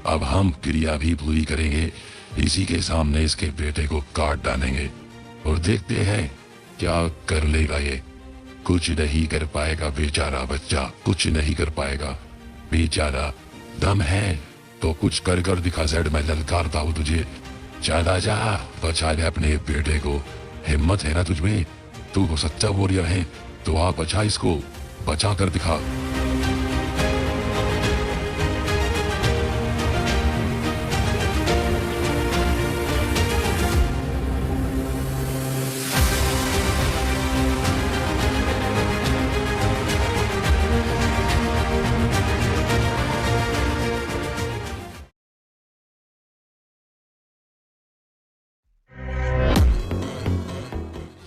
अब हम क्रिया भी पूरी करेंगे। इसी के सामने इसके बेटे को काट डालेंगे और देखते हैं क्या कर लेगा ये। कुछ नहीं कर पाएगा बेचारा बच्चा, कुछ नहीं कर पाएगा बेचारा। दम है तो कुछ कर कर दिखा जेड, मैं ललकारता हूँ तुझे। चला जा, बचा ले अपने बेटे को। हिम्मत है ना तुझमें, तू को सच्चा वॉरियर है तो आप बचा इसको, बचा कर दिखा।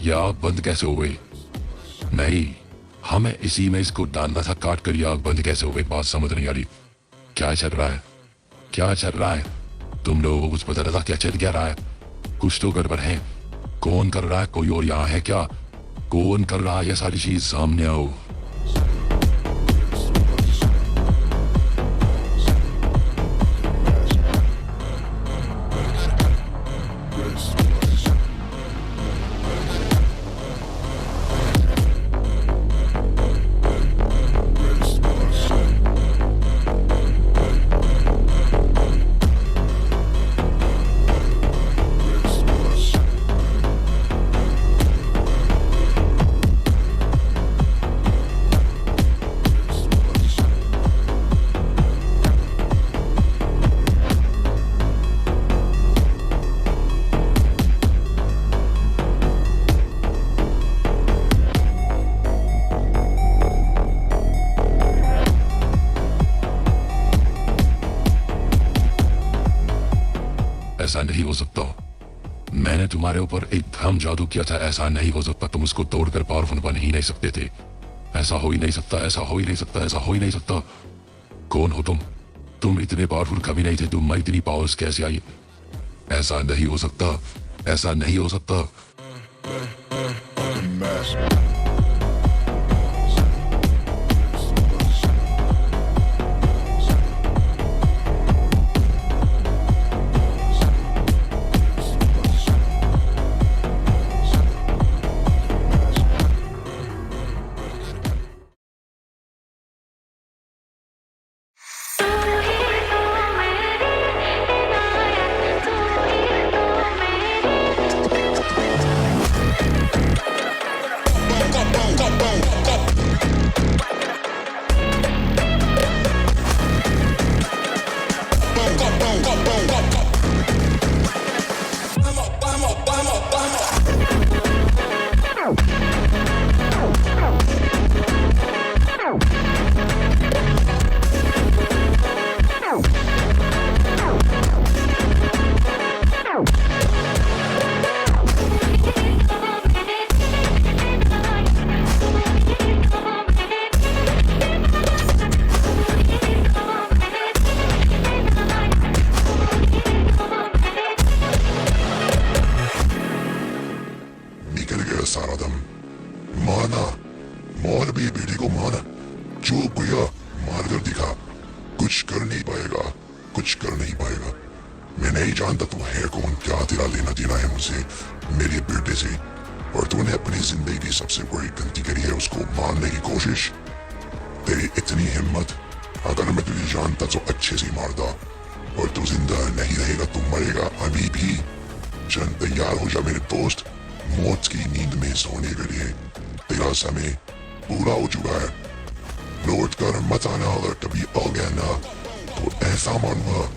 या बंद कैसे हो गई? नहीं, हमें इसी में इसको डालना था काट कर। या बंद कैसे हो गई? बात समझ नहीं आ रही। क्या चल रहा है, क्या चल रहा है? तुम लोगों को कुछ पता लगा क्या चल क्या रहा है? कुछ तो गड़बड़ है। कौन कर रहा है? कोई और यहाँ है क्या? कौन कर रहा है ये सारी चीज? सामने आओ। ऐसा नहीं हो सकता। मैंने तुम्हारे ऊपर एकदम जादू किया था। ऐसा नहीं हो सकता। तुम उसको तोड़कर पावरफुल बन ही नहीं सकते थे। ऐसा हो ही नहीं सकता, ऐसा हो ही नहीं सकता, ऐसा हो ही नहीं सकता। कौन हो तुम? तुम इतने पावरफुल कभी नहीं थे। तुम इतनी पावर्स कैसे आई? ऐसा नहीं हो सकता, ऐसा नहीं हो सकता। सारा दम माना, मार भी बेटे को माना। चुप गया, मार कर दिखा। कुछ कर नहीं पाएगा, कुछ कर नहीं पाएगा। मैं नहीं जानता तू है कौन, क्या तेरा लेना देना है मुझसे, मेरे बेटे से। और तूने अपनी जिंदगी की सबसे बड़ी गलती करी है, उसको मारने की कोशिश। तेरी इतनी हिम्मत, अगर मैं तुझे जानता तो अच्छे से मारता। और तू जिंदा नहीं रहेगा, तू मरेगा अभी भी। चल तैयार हो जा मेरे दोस्त, मौत की नींद में सोने के लिए। तेरा समय पूरा हो चुका है। लौट कर मत आना, अगर कभी आ गया ना तो ऐसा मानूंगा।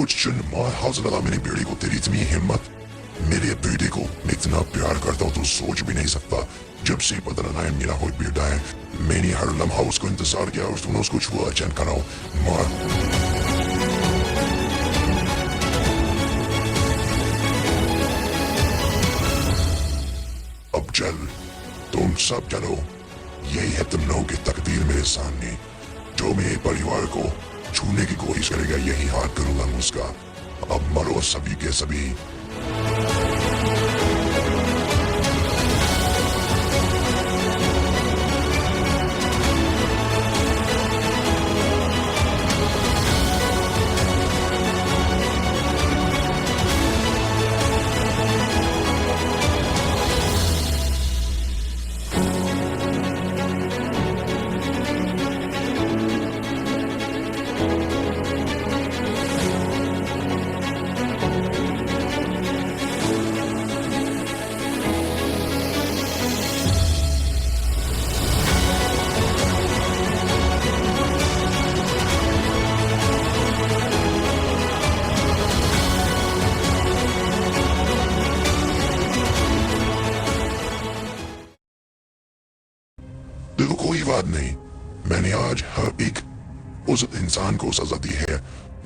कुछ मार हाजिर लगा मेरे बेटे को, तेरी इतनी हिम्मत। मेरे बेटे को मैं इतना प्यार करता हूँ तो सोच भी नहीं सकता। जब से पता लगा है मेरा कोई बेटा है, मैंने हर लम्हा उसको इंतजार किया और तूने उसको छुआ, चैन कराओ, मार। अब चल, तुम सब चलो। यही है तुम लोगों की तकदीर मेरे सामने। जो मेरे परिवार को छूने की कोशिश करेगा यही हाथ करूंगा मैं उसका। अब मरो सभी के सभी। देखो कोई बात नहीं, मैंने आज हर एक उस इंसान को सजा दी है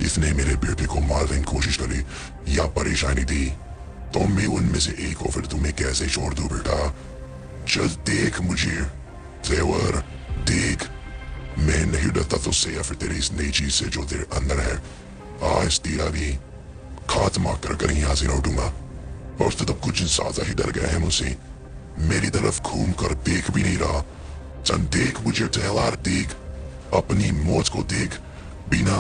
जिसने मेरे बेटे को मारने की कोशिश करी या परेशानी दी। तो मैं उनमें से एक हो, फिर तुम्हें कैसे छोड़ दूं बेटा। चल देख मुझे, तेवर देख, मैं नहीं डरता तुझसे या फिर तेरी इस नई चीज से जो तेरे अंदर है। आज तेरा भी खात्मा कर कर यहाँ से लौटूंगा। और तो तब कुछ ज्यादा ही डर गया है मुझसे, मेरी तरफ घूम कर देख भी नहीं रहा। चल देख मुझे, तैयार देख, अपनी मौत को देख। बिना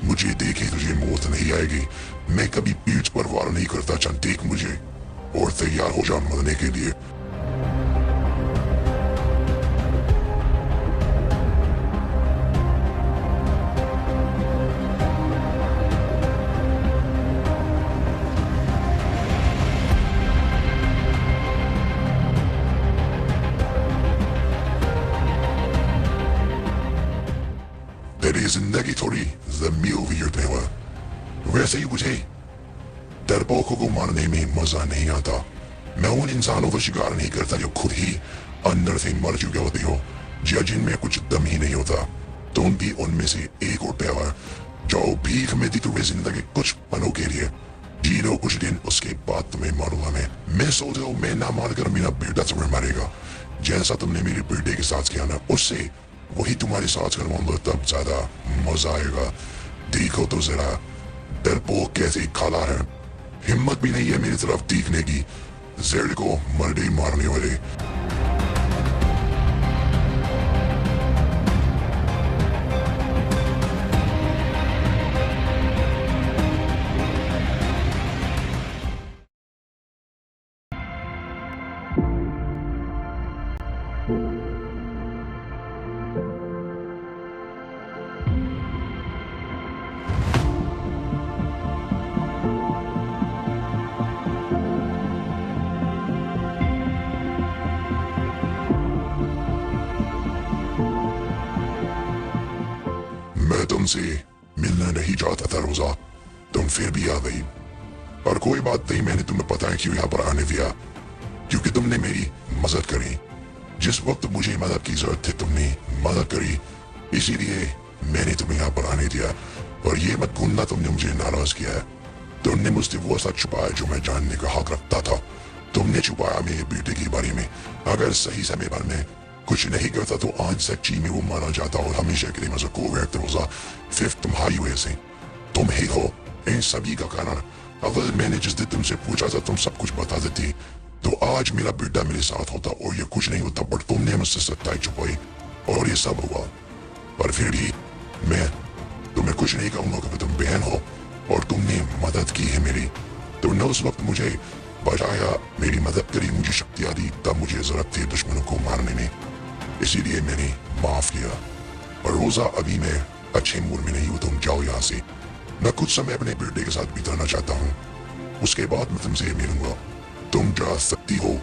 मुझे देखे तुझे मौत नहीं आएगी। मैं कभी पीठ पर वार नहीं करता। चल देख मुझे और तैयार हो जा मरने के लिए। तेरी जिंदगी थोड़ी लंबी हो गई है, वैसे ही मुझे डरपोकों को मारने में मजा नहीं आता। मैं उन इंसानों को शिकार नहीं करता जो खुद ही अंदर से मर चुके होते हो, या जिनमें कुछ दम ही नहीं होता। तुम भी उनमें से एक होते हो जो भीख में दी तुम्हें जिंदगी कुछ पलों के लिए, जी लो कुछ दिन, उसके बाद तुम्हें मारूंगा मैं सोच रहा हूँ मैं ना मार कर मेरा बेटा तुम्हें मारेगा। जैसा तुमने मेरे बेटे के साथ किया ना, उससे वही तुम्हारे साथ करवाऊंगा, तब ज्यादा मजा आएगा। देखो तो जरा डरपोक कैसे खाला है, हिम्मत भी नहीं है मेरी तरफ देखने की। जेड को मरने ही मारने वाले। मैं तुमसे मिलना नहीं चाहता था रोजा, तुम फिर भी आ गई। पर कोई बात नहीं, मैंने तुम्हें पता है क्यों यहाँ पर आने दिया, क्योंकि तुमने मेरी मदद करी। जिस वक्त मुझे मदद की जरूरत थी तुमने मदद करी, इसीलिए मैंने तुम्हें यहाँ पर आने दिया। और ये मत भूलना तुमने मुझे नाराज किया है। तुमने मुझसे वो सच छुपाया जो मैं जानने का हक रखता था। तुमने छुपाया मेरे बेटे के बारे में। अगर सही समय पर मैं कुछ नहीं करता तो आज सच्ची में वो मारा जाता और हमेशा के लिए मजा को व्यक्त रोजा। सिर्फ तुम्हारी वजह से, तुम ही हो इन सभी का कारण। अगर मैंने जिस दिन तुमसे पूछा था तुम सब कुछ बता देती तो आज मेरा बेटा मेरे साथ होता और ये कुछ नहीं होता। बट तुमने मुझसे सच्चाई छुपाई और ये सब हुआ। पर फिर भी मैं तुम्हें कुछ नहीं कहूंगा क्योंकि तुम बहन हो और तुमने मदद की है मेरी। तुमने उस वक्त मुझे बचाया, मेरी मदद करी, मुझे शक्तियां दी, तब मुझे जरूरत थी दुश्मनों को मारने में, इसीलिए मैंने माफ किया। और रोजा अभी मैं अच्छे मूड में नहीं हूं, तुम जाओ यहाँ से। मैं कुछ समय अपने बेटे के साथ बिताना चाहता हूँ, उसके बाद मैं तुमसे मिलूंगा। तुम जा सकती हो।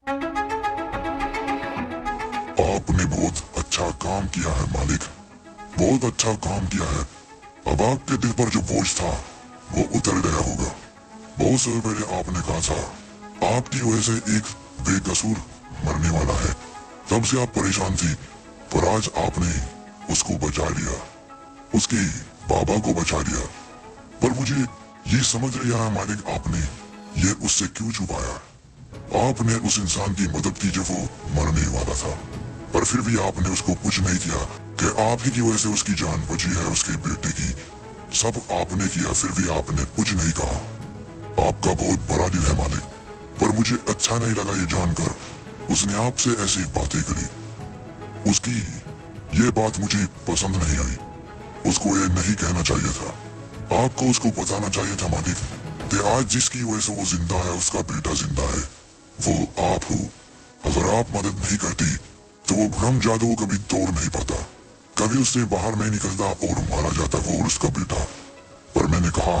आपने बहुत अच्छा काम किया है मालिक, बहुत अच्छा काम किया है। अब आपके दिल पर जो बोझ था वो उतर गया होगा। बहुत समय पहले आपने कहा था आपकी वजह से एक बेकसूर मरने वाला है, तब से आप परेशान थी, पर आज आपने उसको बचा लिया, उसके बाबा को बचा लिया। पर मुझे ये समझ नहीं आया मालिक, आपने ये उससे क्यों छुपाया? आपने उस इंसान की मदद की जो वो मरने वाला था, पर फिर भी आपने उसको कुछ नहीं किया कि आप ही की वजह से उसकी जान बची है, उसके बेटे की। सब आपने किया, फिर भी आपने कुछ नहीं कहा। आपका बहुत बड़ा दिल है मालिक, पर मुझे अच्छा नहीं लगा ये जानकर उसने आपसे ऐसी बातें करी। उसकी ये बात मुझे पसंद नहीं आई। उसको ये नहीं कहना चाहिए था। आपको उसको बताना चाहिए था मालिक कि आज जिसकी वजह से वो जिंदा है, उसका बेटा जिंदा है, वो आप हो। अगर आप मदद नहीं करती तो वो भ्रम जादू कभी तोड़ नहीं पाता, कभी उससे बाहर नहीं निकलता और मारा जाता वो और उसका बेटा। पर मैंने कहा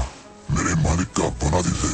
मेरे मालिक का बना दिल है।